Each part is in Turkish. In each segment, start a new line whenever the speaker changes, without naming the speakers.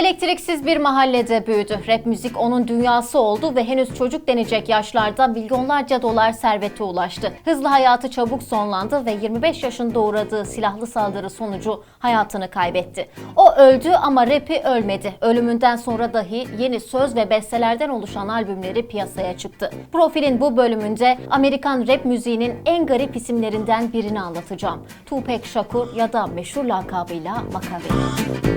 Elektriksiz bir mahallede büyüdü. Rap müzik onun dünyası oldu ve henüz çocuk denecek yaşlarda milyonlarca dolar servete ulaştı. Hızlı hayatı çabuk sonlandı ve 25 yaşında uğradığı silahlı saldırı sonucu hayatını kaybetti. O öldü ama rapi ölmedi. Ölümünden sonra dahi yeni söz ve bestelerden oluşan albümleri piyasaya çıktı. Profil'in bu bölümünde Amerikan rap müziğinin en garip isimlerinden birini anlatacağım. Tupac Shakur ya da meşhur lakabıyla Machiavelli.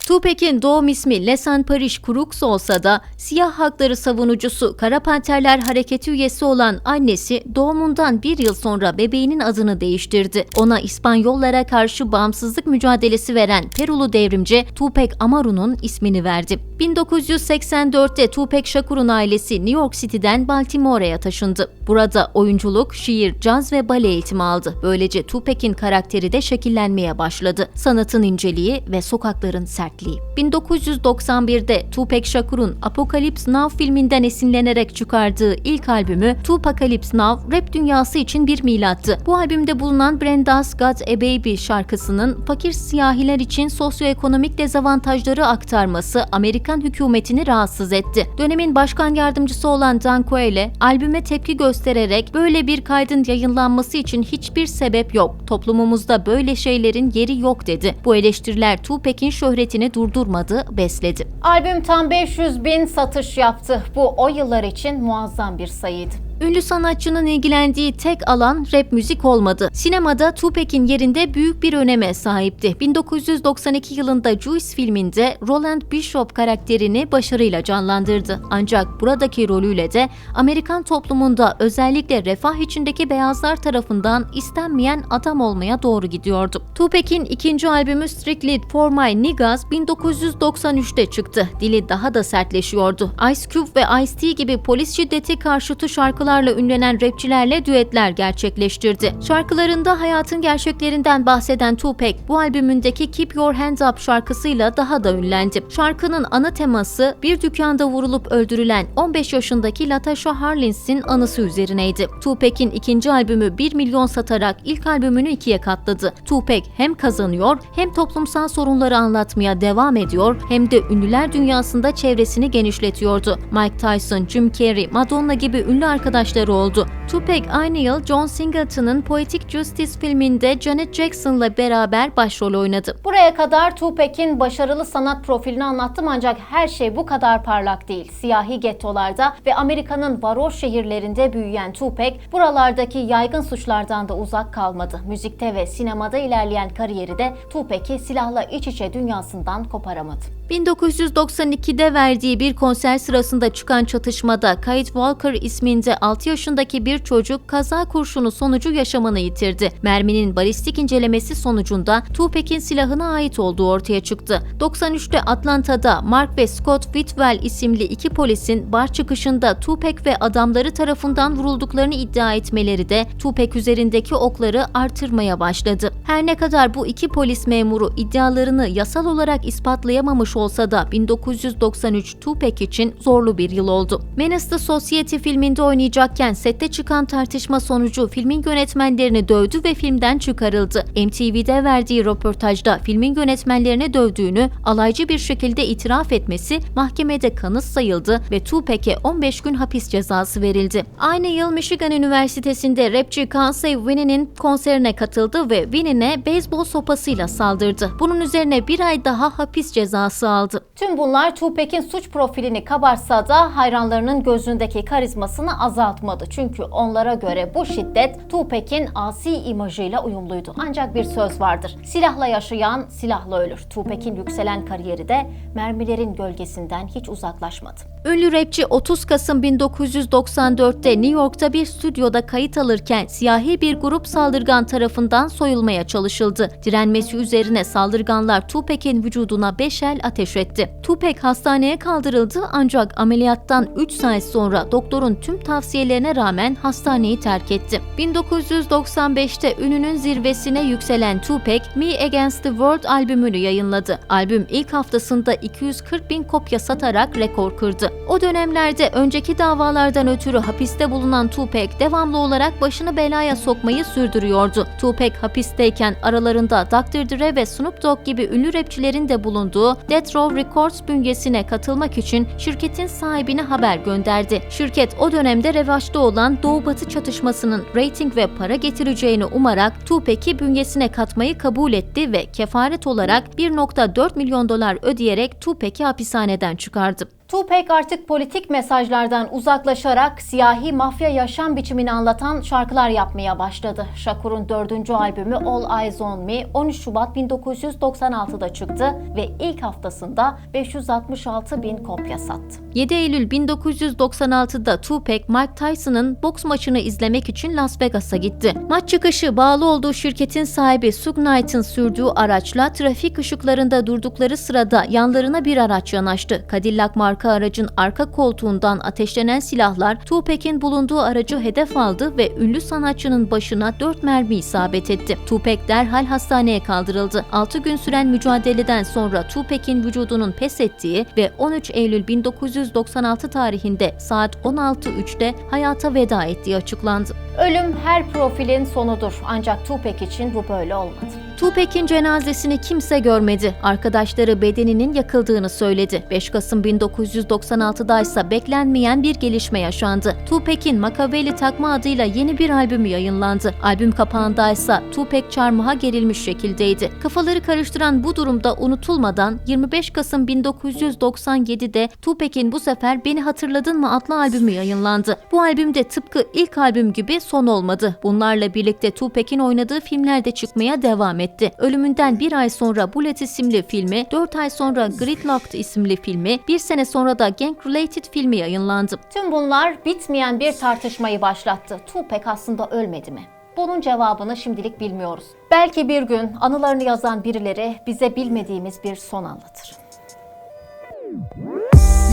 Tupac'in doğum ismi Lesan Parrish Crooks olsa da siyah hakları savunucusu Kara Panterler Hareketi üyesi olan annesi doğumundan bir yıl sonra bebeğinin adını değiştirdi. Ona İspanyollara karşı bağımsızlık mücadelesi veren Perulu devrimci Tupac Amaru'nun ismini verdi. 1984'te Tupac Shakur'un ailesi New York City'den Baltimore'ya taşındı. Burada oyunculuk, şiir, caz ve bale eğitimi aldı. Böylece Tupac'in karakteri de şekillenmeye başladı. Sanatın inceliği ve sokakların sertliği. 1991'de Tupac Shakur'un Apocalypse Now filminden esinlenerek çıkardığı ilk albümü Tupacalypse Now, rap dünyası için bir milattı. Bu albümde bulunan Brenda's Got a Baby şarkısının fakir siyahiler için sosyoekonomik dezavantajları aktarması Amerikan hükümetini rahatsız etti. Dönemin başkan yardımcısı olan Dan Quayle, albüme tepki göstererek böyle bir kaydın yayınlanması için hiçbir sebep yok, toplumumuzda böyle şeylerin yeri yok dedi. Bu eleştiriler Tupac'in şöhretini durdurmadı, besledi. Albüm tam 500.000 satış yaptı. Bu o yıllar için muazzam bir sayıydı. Ünlü sanatçının ilgilendiği tek alan rap müzik olmadı. Sinemada Tupac'in yerinde büyük bir öneme sahipti. 1992 yılında Juice filminde Roland Bishop karakterini başarıyla canlandırdı. Ancak buradaki rolüyle de Amerikan toplumunda özellikle refah içindeki beyazlar tarafından istenmeyen adam olmaya doğru gidiyordu. Tupac'in ikinci albümü Strictly For My Niggas 1993'te çıktı. Dili daha da sertleşiyordu. Ice Cube ve Ice-T gibi polis şiddeti karşıtı şarkılarla ünlenen rapçilerle düetler gerçekleştirdi. Şarkılarında hayatın gerçeklerinden bahseden Tupac, bu albümündeki Keep Your Hands Up şarkısıyla daha da ünlendi. Şarkının ana teması bir dükkanda vurulup öldürülen 15 yaşındaki Latasha Harlins'in anısı üzerineydi. Tupac'in ikinci albümü 1 milyon satarak ilk albümünü ikiye katladı. Tupac hem kazanıyor, hem toplumsal sorunları anlatmaya devam ediyor, hem de ünlüler dünyasında çevresini genişletiyordu. Mike Tyson, Jim Carrey, Madonna gibi ünlü arkadaşları oldu. Tupac aynı yıl John Singleton'ın Poetic Justice filminde Janet Jackson'la beraber başrol oynadı. Buraya kadar Tupac'in başarılı sanat profilini anlattım, ancak her şey bu kadar parlak değil. Siyahi gettolarda ve Amerika'nın varoş şehirlerinde büyüyen Tupac, buralardaki yaygın suçlardan da uzak kalmadı. Müzikte ve sinemada ilerleyen kariyeri de Tupac'i silahla iç içe dünyasından koparamadı. 1992'de verdiği bir konser sırasında çıkan çatışmada Kate Walker isminde 6 yaşındaki bir çocuk kaza kurşunu sonucu yaşamını yitirdi. Merminin balistik incelemesi sonucunda Tupac'in silahına ait olduğu ortaya çıktı. 93'te Atlanta'da Mark ve Scott Whitwell isimli iki polisin bar çıkışında Tupac ve adamları tarafından vurulduklarını iddia etmeleri de Tupac üzerindeki okları artırmaya başladı. Her ne kadar bu iki polis memuru iddialarını yasal olarak ispatlayamamış olsa da 1993 Tupac için zorlu bir yıl oldu. Menace the Society filminde oynayacakken sette çıkan tartışma sonucu filmin yönetmenlerini dövdü ve filmden çıkarıldı. MTV'de verdiği röportajda filmin yönetmenlerini dövdüğünü alaycı bir şekilde itiraf etmesi mahkemede kanıt sayıldı ve Tupac'e 15 gün hapis cezası verildi. Aynı yıl Michigan Üniversitesi'nde rapçi Kansai Winnie'nin konserine katıldı ve Winnie'ne beyzbol sopasıyla saldırdı. Bunun üzerine bir ay daha hapis cezası aldı. Tüm bunlar Tupac'in suç profilini kabartsa da hayranlarının gözündeki karizmasını azaltmadı. Çünkü onlara göre bu şiddet Tupac'in asi imajıyla uyumluydu. Ancak bir söz vardır: silahla yaşayan silahla ölür. Tupac'in yükselen kariyeri de mermilerin gölgesinden hiç uzaklaşmadı. Ünlü rapçi 30 Kasım 1994'te New York'ta bir stüdyoda kayıt alırken siyahi bir grup saldırgan tarafından soyulmaya çalışıldı. Direnmesi üzerine saldırganlar Tupac'in vücuduna 5 el ateş ateş etti. Tupac hastaneye kaldırıldı ancak ameliyattan 3 saat sonra doktorun tüm tavsiyelerine rağmen hastaneyi terk etti. 1995'te ününün zirvesine yükselen Tupac, Me Against the World albümünü yayınladı. Albüm ilk haftasında 240.000 kopya satarak rekor kırdı. O dönemlerde önceki davalardan ötürü hapiste bulunan Tupac devamlı olarak başını belaya sokmayı sürdürüyordu. Tupac hapisteyken aralarında Dr. Dre ve Snoop Dogg gibi ünlü rapçilerin de bulunduğu Death Row Records bünyesine katılmak için şirketin sahibine haber gönderdi. Şirket o dönemde revaçta olan Doğu-Batı çatışmasının reyting ve para getireceğini umarak Tupac'i bünyesine katmayı kabul etti ve kefaret olarak $1.4 milyon ödeyerek Tupac'i hapishaneden çıkardı. Tupac artık politik mesajlardan uzaklaşarak siyahi mafya yaşam biçimini anlatan şarkılar yapmaya başladı. Shakur'un 4. albümü All Eyes on Me 13 Şubat 1996'da çıktı ve ilk haftasında 566.000 kopya sattı. 7 Eylül 1996'da Tupac, Mike Tyson'ın boks maçını izlemek için Las Vegas'a gitti. Maç çıkışı bağlı olduğu şirketin sahibi Suge Knight'ın sürdüğü araçla trafik ışıklarında durdukları sırada yanlarına bir araç yanaştı. Cadillac marka aracın arka koltuğundan ateşlenen silahlar Tupac'in bulunduğu aracı hedef aldı ve ünlü sanatçının başına 4 mermi isabet etti. Tupac derhal hastaneye kaldırıldı. 6 gün süren mücadeleden sonra Tupac'in vücudunun pes ettiği ve 13 Eylül 1996 tarihinde saat 16:03'te hayata veda ettiği açıklandı. Ölüm her profilin sonudur ancak Tupac için bu böyle olmadı. Tupac'in cenazesini kimse görmedi. Arkadaşları bedeninin yakıldığını söyledi. 5 Kasım 1996'da ise beklenmeyen bir gelişme yaşandı. Tupac'in Makaveli takma adıyla yeni bir albümü yayınlandı. Albüm kapağında ise Tupac çarmıha gerilmiş şekildeydi. Kafaları karıştıran bu durumda unutulmadan 25 Kasım 1997'de Tupac'in bu sefer Beni Hatırladın mı adlı albümü yayınlandı. Bu albümde tıpkı ilk albüm gibi son olmadı. Bunlarla birlikte Tupac'in oynadığı filmlerde çıkmaya devam etti. Ölümünden bir ay sonra Bullet isimli filmi, 4 ay sonra Gridlocked isimli filmi, bir sene sonra da Gang Related filmi yayınlandı. Tüm bunlar bitmeyen bir tartışmayı başlattı. Tupac aslında ölmedi mi? Bunun cevabını şimdilik bilmiyoruz. Belki bir gün anılarını yazan birileri bize bilmediğimiz bir son anlatır.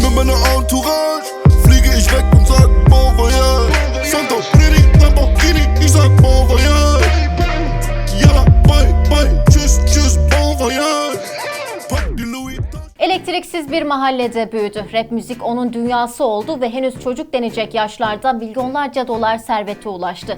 Mit meiner Entourage fliege ich weg und sag bon voyage. Santorini, Lamborghini, ich sag bon voyage. Yalla, bye bye, tschüss tschüss, bon voyage. Pack die Louis.
Elektriksiz bir mahallede büyüdü. Rap müzik onun dünyası oldu ve henüz çocuk denecek yaşlarda milyonlarca dolar servete ulaştı.